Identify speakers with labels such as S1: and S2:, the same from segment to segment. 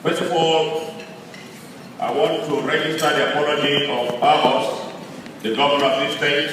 S1: First of all, I want to register the apology of our host, the governor of this state,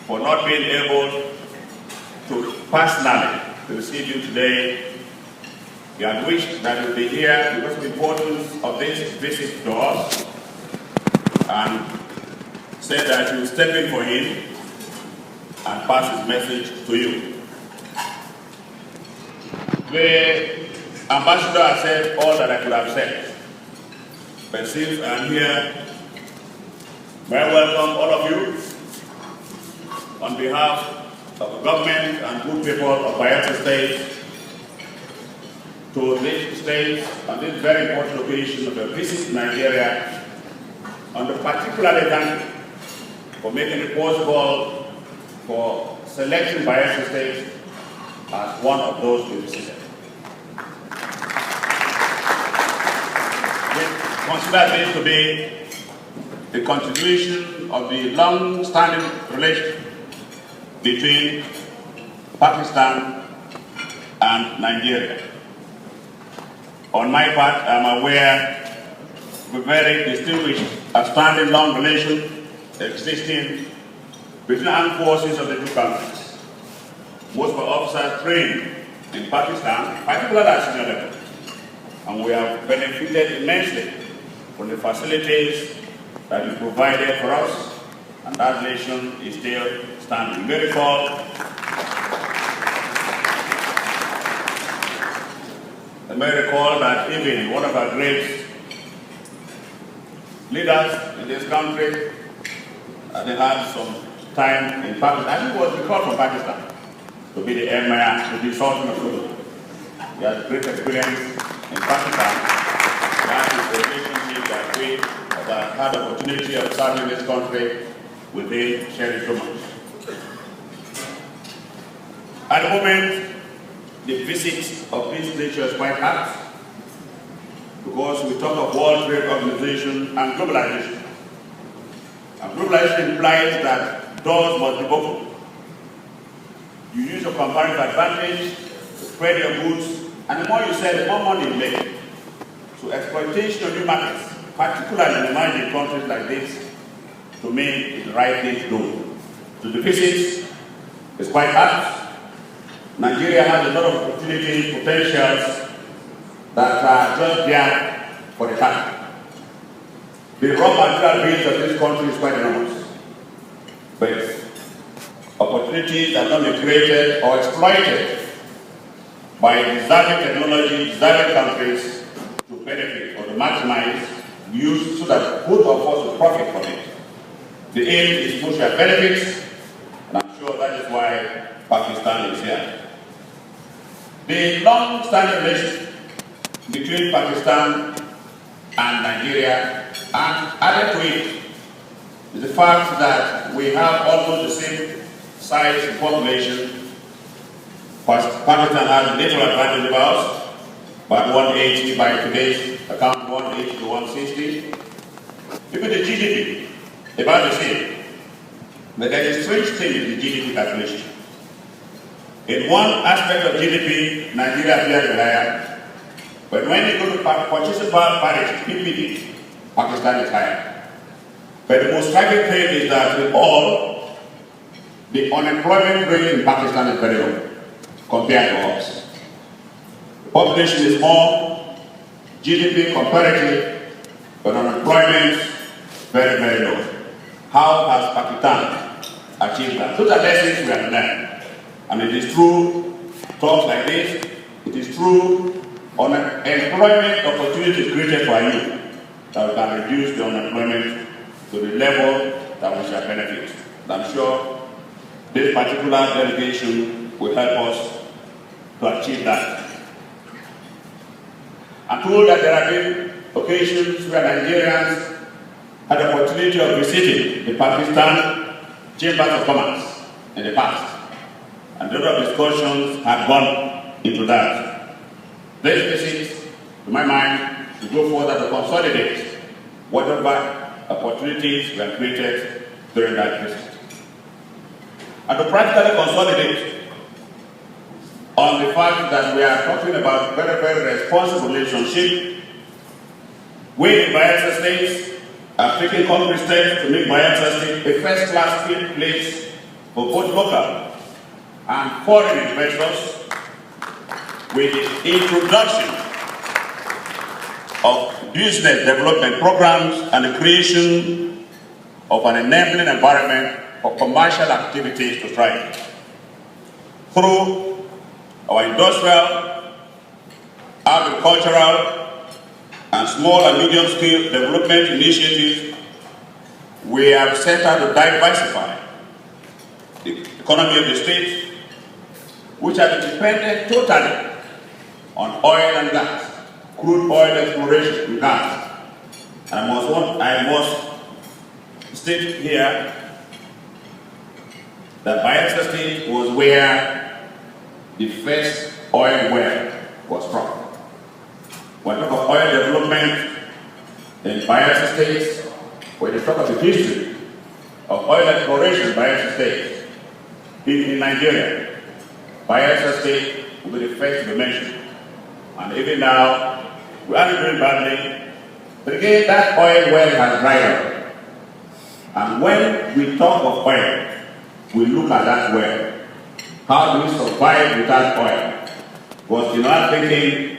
S1: for not being able to personally receive you today. We had wished that you would be here because of the importance of this visit to us, and said that you would step in for him and pass his message to you. The ambassador has said all that I could have said, but since I'm here, may I welcome all of you on behalf of the government and good people of Bayelsa State to this state on this very important occasion of a visit to Nigeria, and particularly thank you for making it possible for selecting Bayelsa State as one of those we visited. We consider this to be the continuation of the long-standing relation between Pakistan and Nigeria. On my part, I'm aware of a very distinguished, outstanding long relation existing between the armed forces of the two countries. Most of our officers trained in Pakistan, particularly at senior level, and we have benefited immensely from the facilities that you provided for us, and that relation is still standing. You may recall, that even one of our great leaders in this country, they had some time in Pakistan. I think it was recalled from Pakistan to be the Emir, to be Sultan of Sudan. He had great experience in Pakistan. That is the relationship that we that had the opportunity of serving this country within shared instruments. At the moment, the visit of this nature is quite hard, because we talk of World Trade Organization and globalization. And globalization implies that doors must be open. You use your comparative advantage to spread your goods, and the more you sell, the more money you make. So exploitation of new markets, particularly in emerging countries like this, to me is the right thing to do. So the visit is quite hard. Nigeria has a lot of opportunities, potentials that are just there for the country. The raw material base of this country is quite enormous, but opportunities that are not created or exploited by deserving technology, deserving countries to benefit or to maximize use so that both of us will profit from it. The aim is mutual benefits, and I'm sure that is why Pakistan is here. The long-standing relation between Pakistan and Nigeria, and added to it is the fact that we have almost the same size in population. Pakistan has a little advantage of us, about 180 by today's account, 180 to 160. Even the GDP, about the same. But there is a strange thing in the GDP calculation. In one aspect of GDP, Nigeria appears higher, but when you go to purchasing power parity, PPD, Pakistan is higher. But the most striking thing is that with all, the unemployment rate in Pakistan is very low compared to us. The population is more, GDP comparative, but unemployment very, very low. How has Pakistan achieved that? Those are lessons we have learned. And it is through talks like this, it is through employment opportunities created for you that we can reduce the unemployment to the level that we shall benefit. And I'm sure this particular delegation will help us to achieve that. I'm told that there have been occasions where Nigerians had the opportunity of visiting the Pakistan Chambers of Commerce in the past. And a lot of discussions have gone into that. This visit, to my mind, should go further to consolidate whatever opportunities were created during that visit. And to practically consolidate on the fact that we are talking about very, very responsible relationship. We in Bayelsa State are taking concrete steps to make Bayelsa State a first-class place for both local and foreign investors with the introduction of business development programs and the creation of an enabling environment for commercial activities to thrive. Through our industrial, agricultural, and small and medium-scale development initiatives, we have set out to diversify the economy of the state, which has been dependent totally on oil and gas, crude oil exploration and gas. And I must state here that Bayelsa State was where the first oil well was struck. When we talk of oil development in Bayelsa State, when we talk of the history of oil exploration in Bayelsa State, in Nigeria, Bayelsa State will be the first to be mentioned. And even now, we are doing badly, but again, that oil well has dried up. And when we talk of oil, we look at that well. How do we survive without oil? Because you're not thinking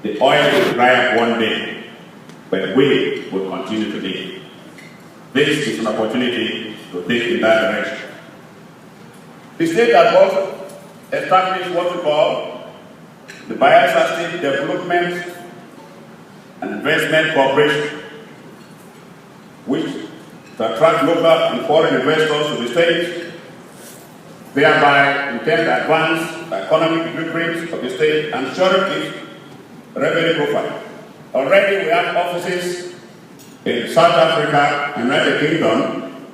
S1: the oil will dry up one day, but we will continue to live. This is an opportunity to think in that direction. The state has also established what we call the Bayelsa State Development and Investment Corporation, which to attract local and foreign investors to the state, thereby intend to advance the economic blueprint of the state and ensure its revenue profile. Already we have offices in South Africa and United Kingdom.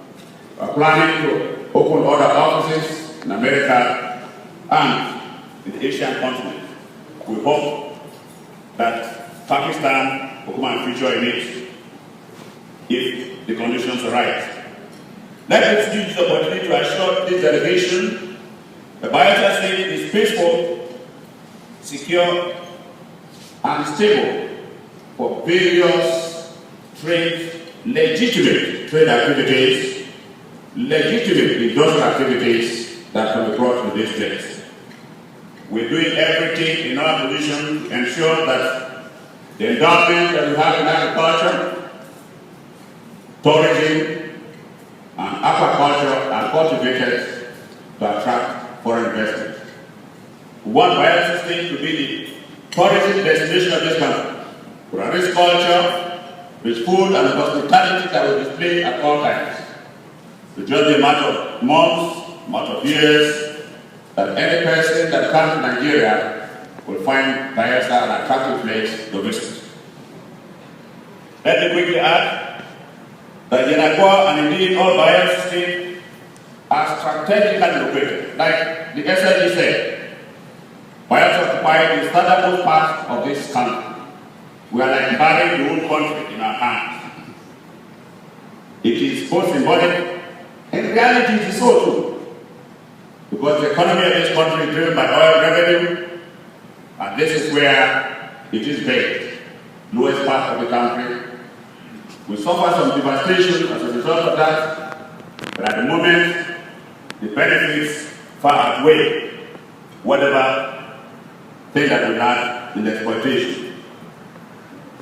S1: We are planning to open other offices in America and in the Asian continent. We hope that Pakistan will come and feature in it if the conditions are right. Let us use the opportunity to assure this delegation the Bayelsa State is peaceful, secure, and stable for various legitimate trade activities, legitimate industrial activities that can be brought to this place. We're doing everything in our position to ensure that the endowment that we have in agriculture, tourism, and aquaculture are cultivated to attract foreign investment. We want Bayelsa State to be the tourism destination of this country, with a rich culture, with food and hospitality that will display at all times. It's just a matter of months, matter of years, that any person that comes to Nigeria will find Bayelsa an attractive place to visit. Let me quickly add that Yenagua and indeed all Bayelsa State are strategically located. Like the SLG said, Bayelsa occupies the southernmost part of this country. We are like carrying the whole country in our hands. It is both symbolic, in reality it is so too. Because the economy of this country is driven by oil revenue, and this is where it is based, lowest part of the country. We suffer some devastation as a result of that, but at the moment, the benefits far outweigh whatever thing that we had in the exploitation.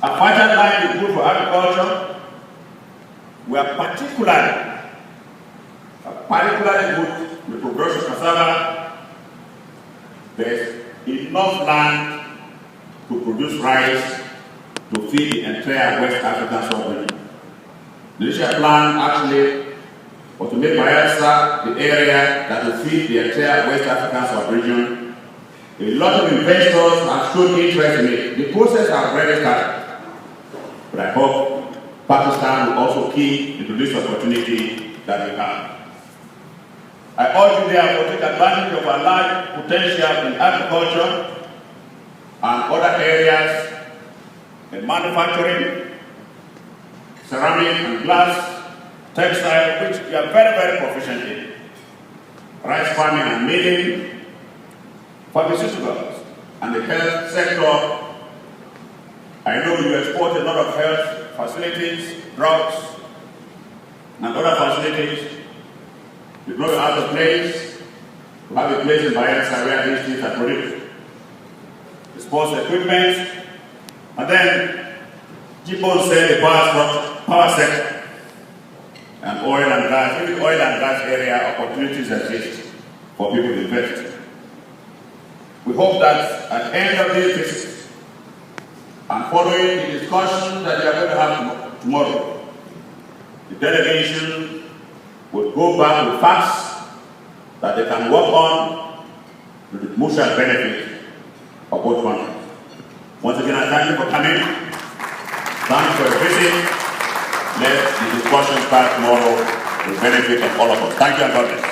S1: A fertile land is good for agriculture. We are particularly good with progressive cassava. There's enough land to produce rice to feed the entire West African sub-region. The initial plan actually was to make Bayelsa the area that will feed the entire West African sub-region. A lot of investors have shown interest in it. The process has already started. But I hope Pakistan will also key into this opportunity that we have. I urge you therefore to take advantage of our large potential in agriculture and other areas in manufacturing, ceramic and glass, textile, which we are very, very proficient in. Rice farming and milling, pharmaceuticals, and the health sector. I know you export a lot of health facilities, drugs, and other facilities. It's not out of place to have a place in Bayelsa where these things are produced. The sports equipment, and then people say the power sector and oil and gas. In the oil and gas area, opportunities exist for people to invest. We hope that at the end of this visit, and following the discussion that we are going to have tomorrow, the delegation will go back with facts that they can work on to the mutual benefit of both countries. Once again, I thank you for coming. Thank you for your visit. Let the discussion start tomorrow to the benefit of all of us. Thank you and God bless.